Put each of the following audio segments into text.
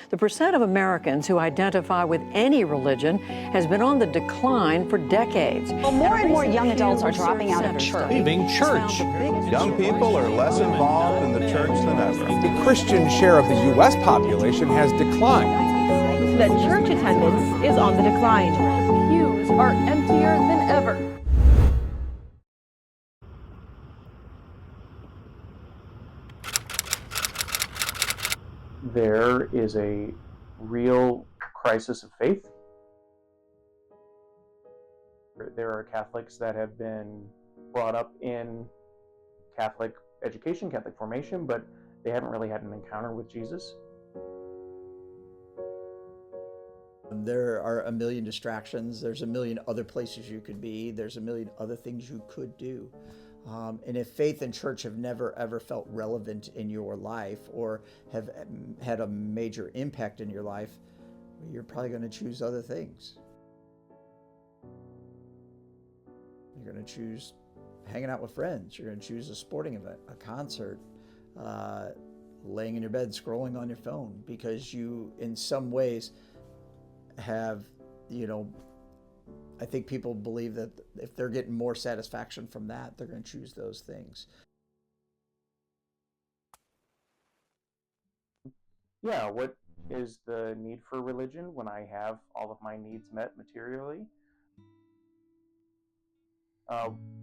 The percent of Americans who identify with any religion has been on the decline for decades. Well, more and more young adults are dropping out of church. Leaving church. Young people are less involved in the church than ever. The Christian share of the U.S. population has declined. That church attendance is on the decline. Pews are emptier than ever. There is a real crisis of faith. There are Catholics that have been brought up in Catholic education, Catholic formation, but they haven't really had an encounter with Jesus. There are a million distractions. There's a million other places you could be. There's a million other things you could do. And if faith and church have never ever felt relevant in your life or have had a major impact in your life, you're probably going to choose other things. You're going to choose hanging out with friends. You're going to choose a sporting event, a concert, laying in your bed, scrolling on your phone, because you, in some ways, have, I think people believe that if they're getting more satisfaction from that, they're going to choose those things. Yeah, what is the need for religion when I have all of my needs met materially?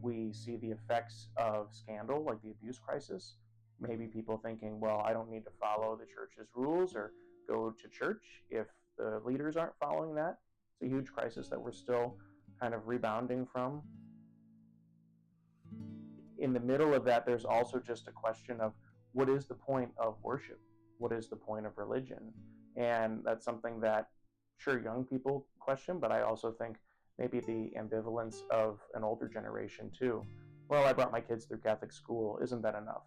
We see the effects of scandal, like the abuse crisis. Maybe people thinking, well, I don't need to follow the church's rules or go to church if the leaders aren't following that. It's a huge crisis that we're still kind of rebounding from. In the middle of that, there's also just a question of what is the point of worship? What is the point of religion? And that's something that, sure, young people question, but I also think maybe the ambivalence of an older generation too. Well, I brought my kids through Catholic school. Isn't that enough?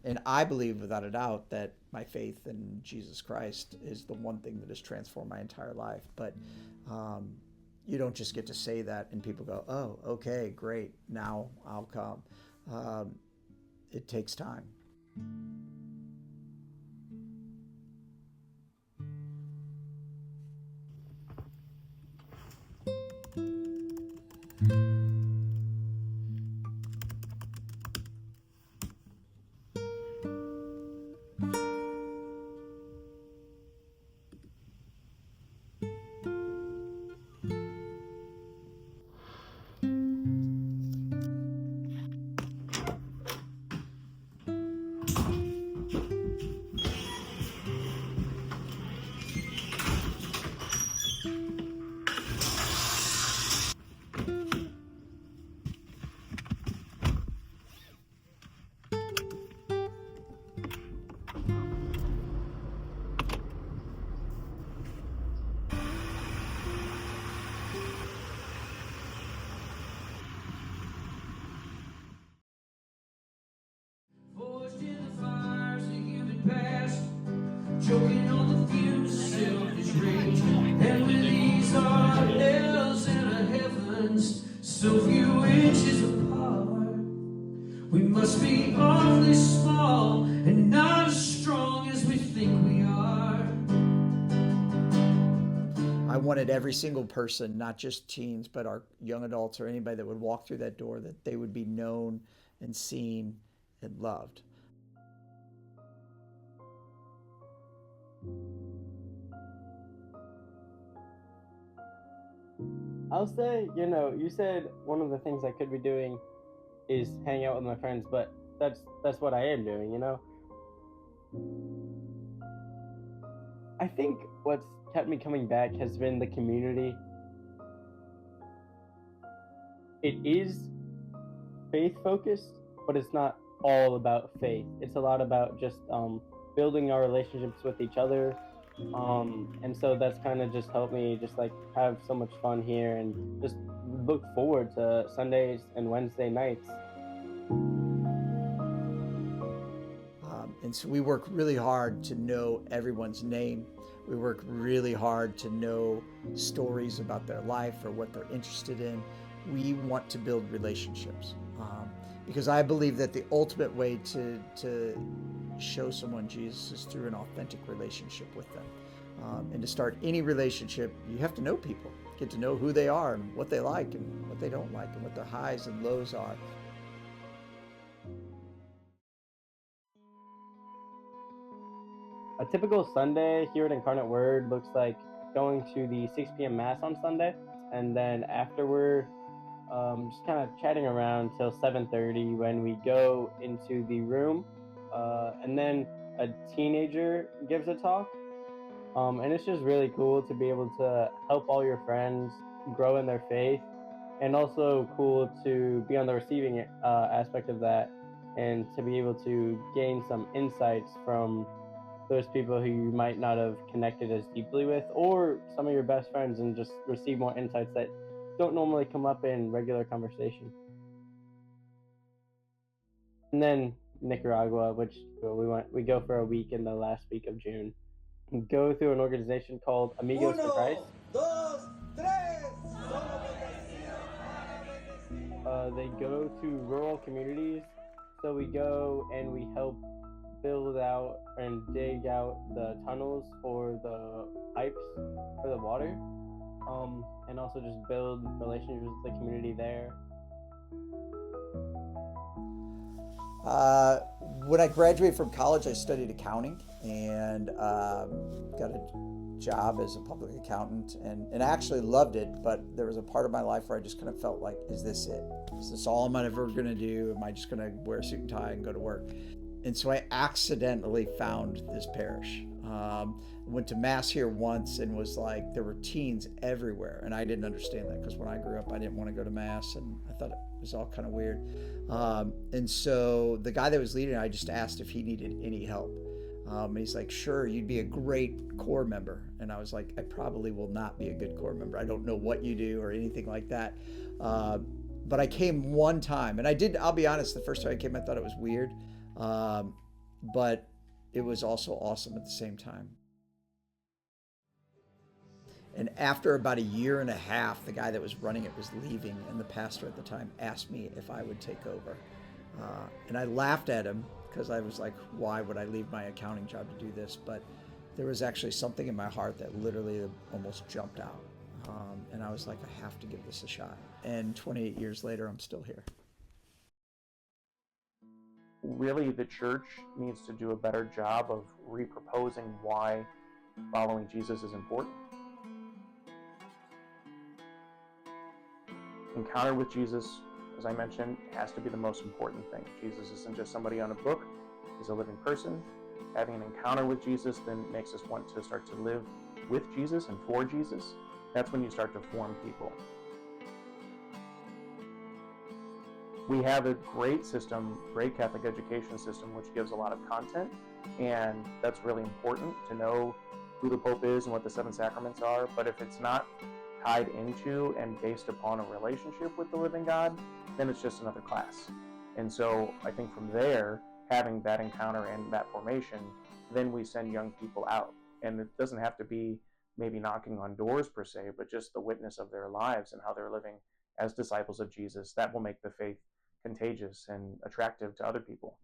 And I believe without a doubt that my faith in Jesus Christ is the one thing that has transformed my entire life. But you don't just get to say that and people go, oh, okay, great, now I'll come. It takes time. Choking on the fumes of selfish rage, and with these are hells and the heavens, so few inches apart. We must be awfully small and not as strong as we think we are. I wanted every single person, not just teens, but our young adults or anybody that would walk through that door, that they would be known and seen and loved. I'll say, you said one of the things I could be doing is hang out with my friends, but that's what I am doing, I think what's kept me coming back has been the community. It is faith-focused, but it's not all about faith. It's a lot about just building our relationships with each other. And so that's kind of just helped me just like have so much fun here and just look forward to Sundays and Wednesday nights. And so we work really hard to know everyone's name. We work really hard to know stories about their life or what they're interested in. We want to build relationships. because I believe that the ultimate way to show someone Jesus is through an authentic relationship with them. And to start any relationship, you have to know people, get to know who they are and what they like and what they don't like and what their highs and lows are. A typical Sunday here at Incarnate Word looks like going to the 6 p.m. Mass on Sunday, and then afterward, just kind of chatting around till 7:30 when we go into the room, and then a teenager gives a talk, and it's just really cool to be able to help all your friends grow in their faith, and also cool to be on the receiving aspect of that, and to be able to gain some insights from those people who you might not have connected as deeply with, or some of your best friends, and just receive more insights that don't normally come up in regular conversation. And then Nicaragua, which we go for a week in the last week of June. We go through an organization called Amigos for Christ. They go to rural communities, so we go and we help build out and dig out the tunnels for the pipes for the water, and also just build relationships with the community there. When I graduated from college, I studied accounting and got a job as a public accountant, and I actually loved it, but there was a part of my life where I just kind of felt like, is this it? Is this all I'm ever going to do? Am I just going to wear a suit and tie and go to work? And so I accidentally found this parish. Went to Mass here once and was like, there were teens everywhere. And I didn't understand that because when I grew up, I didn't want to go to Mass and I thought it was all kind of weird. And so the guy that was leading, I just asked if he needed any help. And he's like, sure, you'd be a great corps member. And I was like, I probably will not be a good corps member. I don't know what you do or anything like that. But I came one time and I'll be honest, the first time I came, I thought it was weird. But it was also awesome at the same time. And after about a year and a half, the guy that was running it was leaving, and the pastor at the time asked me if I would take over. And I laughed at him because I was like, why would I leave my accounting job to do this? But there was actually something in my heart that literally almost jumped out. And I was like, I have to give this a shot. And 28 years later, I'm still here. Really, the church needs to do a better job of reproposing why following Jesus is important. Encounter with Jesus, as I mentioned, has to be the most important thing. Jesus isn't just somebody on a book, he's a living person. Having an encounter with Jesus then makes us want to start to live with Jesus and for Jesus. That's when you start to form people. We have a great system, great Catholic education system, which gives a lot of content, and that's really important to know who the Pope is and what the 7 sacraments are. But if it's not tied into and based upon a relationship with the living God, then it's just another class. And so I think from there, having that encounter and that formation, then we send young people out. And it doesn't have to be maybe knocking on doors per se, but just the witness of their lives and how they're living as disciples of Jesus. That will make the faith contagious and attractive to other people.